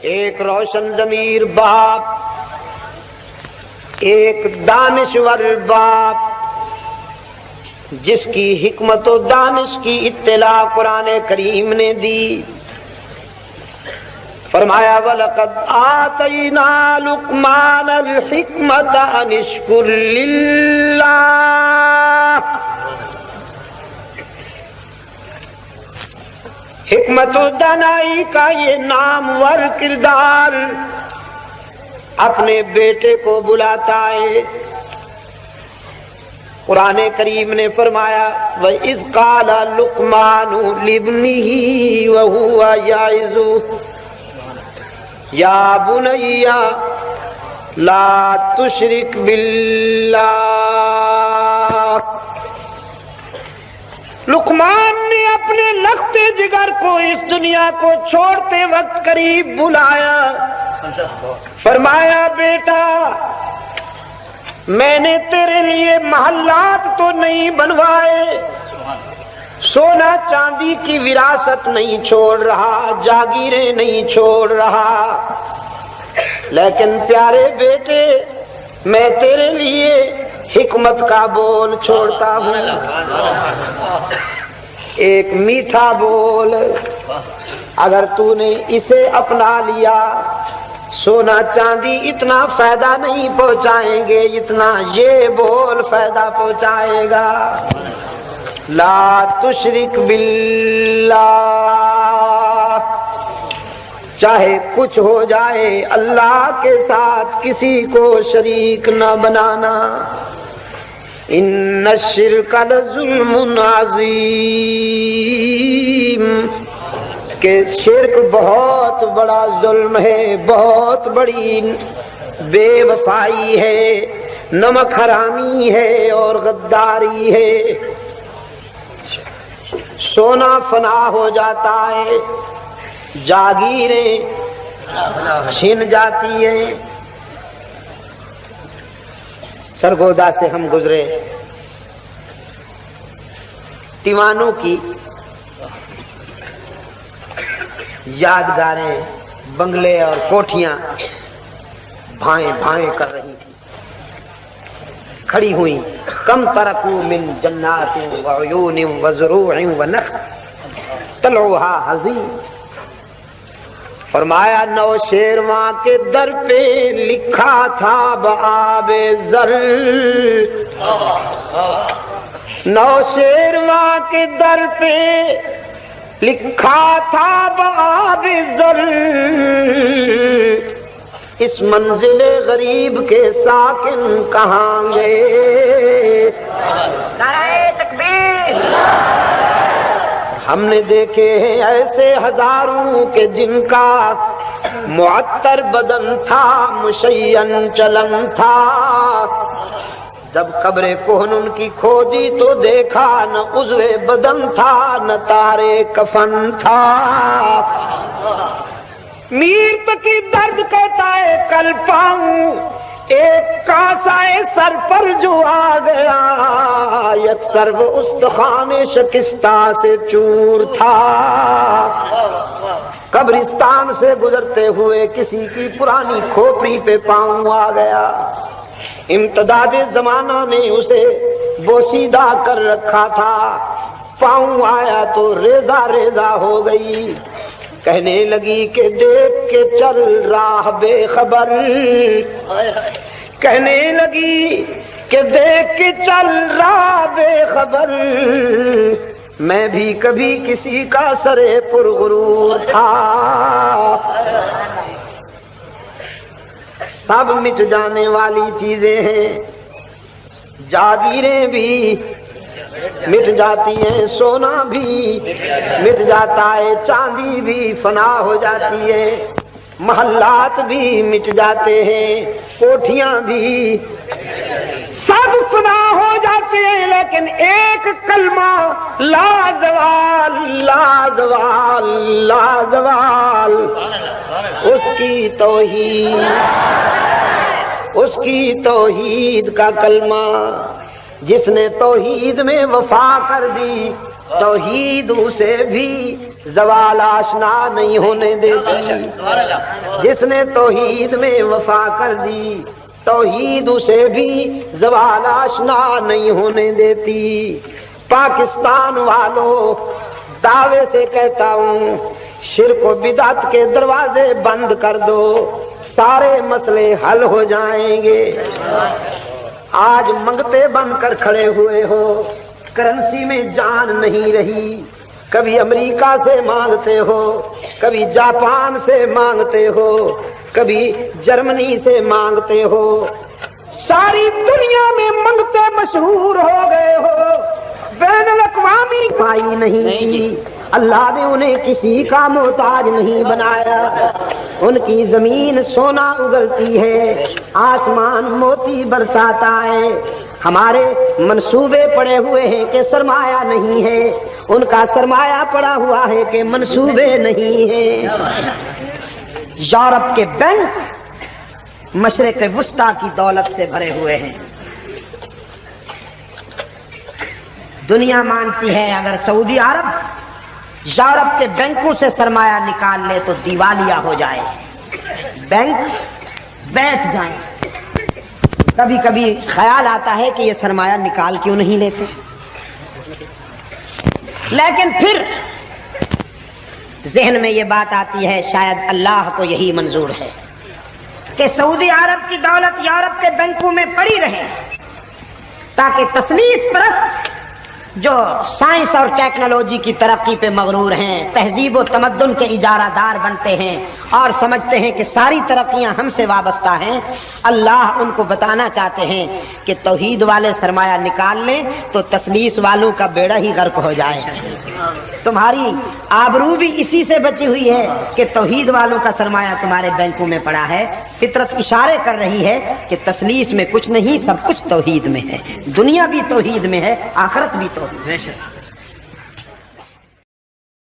ایک روشن ضمیر باپ، ایک دانشور باپ جس کی حکمت و دانش کی اطلاع قرآن کریم نے دی۔ فرمایا وَلَقَدْ آتَيْنَا لُقْمَانَ الْحِكْمَةَ أَنِ اشْكُرْ لِلَّهِ۔ حکمت و دانائی کا یہ نامور کردار اپنے بیٹے کو بلاتا ہے۔ قرآن کریم نے فرمایا وَإِذْ قَالَ لُقْمَانُ لِابْنِهِ وَهُوَ يَعِظُهُ یا بنی لا تشرک باللہ۔ لقمان نے اپنے لخت جگر کو اس دنیا کو چھوڑتے وقت قریب بلایا، فرمایا بیٹا میں نے تیرے لیے محلات تو نہیں بنوائے، سونا چاندی کی وراثت نہیں چھوڑ رہا، جاگیریں نہیں چھوڑ رہا، لیکن پیارے بیٹے میں تیرے لیے حکمت کا بول چھوڑتا ہوں، ایک میٹھا بول۔ اگر تو نے اسے اپنا لیا سونا چاندی اتنا فائدہ نہیں پہنچائیں گے جتنا یہ بول فائدہ پہنچائے گا۔ لا تشرک باللہ، چاہے کچھ ہو جائے اللہ کے ساتھ کسی کو شریک نہ بنانا۔ ان الشرک لظلم عظیم، کہ شرک بہت بڑا ظلم ہے، بہت بڑی بے وفائی ہے، نمک حرامی ہے اور غداری ہے۔ سونا فنا ہو جاتا ہے، جاگیریں چھن جاتی ہیں۔ سرگودا سے ہم گزرے، تیوانوں کی یادگاریں، بنگلے اور کوٹھیاں بھائیں بھائیں کر رہی تھی، کھڑی ہوئی۔ کم ترکو من جنات وعیون وزروع ونخل طلعها حضیم۔ فرمایا نوشیرواں کے در پہ لکھا تھا بآب زر، نوشیرواں کے در پہ لکھا تھا بآب زر، اس منزل غریب کے ساکن کہاں گئے؟ نعرہ تکبیر۔ ہم نے دیکھے ہیں ایسے ہزاروں کہ جن کا معطر بدن تھا، مشین چلن تھا، جب قبر کہن ان کی کھودی تو دیکھا نہ عضو بدن تھا نہ تارے کفن تھا۔ میر تقی درد کہتا ہے کل پاؤں ایک کاسائے سر پر جو آ گیا، یک سرو استخوان شکستہ سے چور تھا۔ قبرستان سے گزرتے ہوئے کسی کی پرانی کھوپڑی پہ پاؤں آ گیا، امتداد زمانہ نے اسے بوسیدہ کر رکھا تھا، پاؤں آیا تو ریزہ ریزہ ہو گئی، کہنے لگی کہ دیکھ کے چل راہ بے خبر، کہنے لگی کہ دیکھ کے چل راہ بے خبر، میں بھی کبھی کسی کا سرے پرغرور تھا۔ سب مٹ جانے والی چیزیں ہیں، جاگیریں بھی مٹ جاتی ہیں، سونا بھی مٹ جاتا ہے، چاندی بھی فنا ہو جاتی ہے، محلات بھی مٹ جاتے ہیں، کوٹھیاں بھی سب فنا ہو جاتے ہیں، لیکن ایک کلمہ لا زوال لا زوال لا زوال، اس کی توحید، اس کی توحید کا کلمہ، جس نے توحید میں وفا کر دی توحید اسے بھی زوال آشنا نہیں ہونے دیتی. جس نے توحید میں وفا کر دی توحید اسے بھی زوال آشنا نہیں ہونے دیتی. پاکستان والوں دعوے سے کہتا ہوں شرک و بدعت کے دروازے بند کر دو, سارے مسئلے حل ہو جائیں گے. آج منگتے بن کر کھڑے ہوئے ہو, کرنسی میں جان نہیں رہی. کبھی امریکہ سے مانگتے ہو, کبھی جاپان سے مانگتے ہو, کبھی جرمنی سے مانگتے ہو. ساری دنیا میں منگتے مشہور ہو گئے ہو, بین الاقوامی پائی نہیں کی. اللہ نے انہیں کسی کا محتاج نہیں بنایا. ان کی زمین سونا اگلتی ہے, آسمان موتی برساتا ہے. ہمارے منصوبے پڑے ہوئے ہیں کہ سرمایہ نہیں ہے, ان کا سرمایہ پڑا ہوا ہے کہ منصوبے نہیں ہیں. یورپ کے بینک مشرق وسطی کی دولت سے بھرے ہوئے ہیں. دنیا مانتی ہے اگر سعودی عرب یورپ کے بینکوں سے سرمایہ نکال لے تو دیوالیہ ہو جائے, بینک بیٹھ جائیں. کبھی کبھی خیال آتا ہے کہ یہ سرمایہ نکال کیوں نہیں لیتے, لیکن پھر ذہن میں یہ بات آتی ہے شاید اللہ کو یہی منظور ہے کہ سعودی عرب کی دولت یورپ کے بینکوں میں پڑی رہے, تاکہ تثلیث پرست جو سائنس اور ٹیکنالوجی کی ترقی پہ مغرور ہیں, تہذیب و تمدن کے اجارہ دار بنتے ہیں اور سمجھتے ہیں کہ ساری ترقیاں ہم سے وابستہ ہیں, اللہ ان کو بتانا چاہتے ہیں کہ توحید والے سرمایہ نکال لیں تو تثلیث والوں کا بیڑا ہی غرق ہو جائے. تمہاری آبرو بھی اسی سے بچی ہوئی ہے کہ توحید والوں کا سرمایہ تمہارے بینکوں میں پڑا ہے. فطرت اشارے کر رہی ہے کہ تثلیث میں کچھ نہیں, سب کچھ توحید میں ہے. دنیا بھی توحید میں ہے, آخرت بھی توحید میں ہے.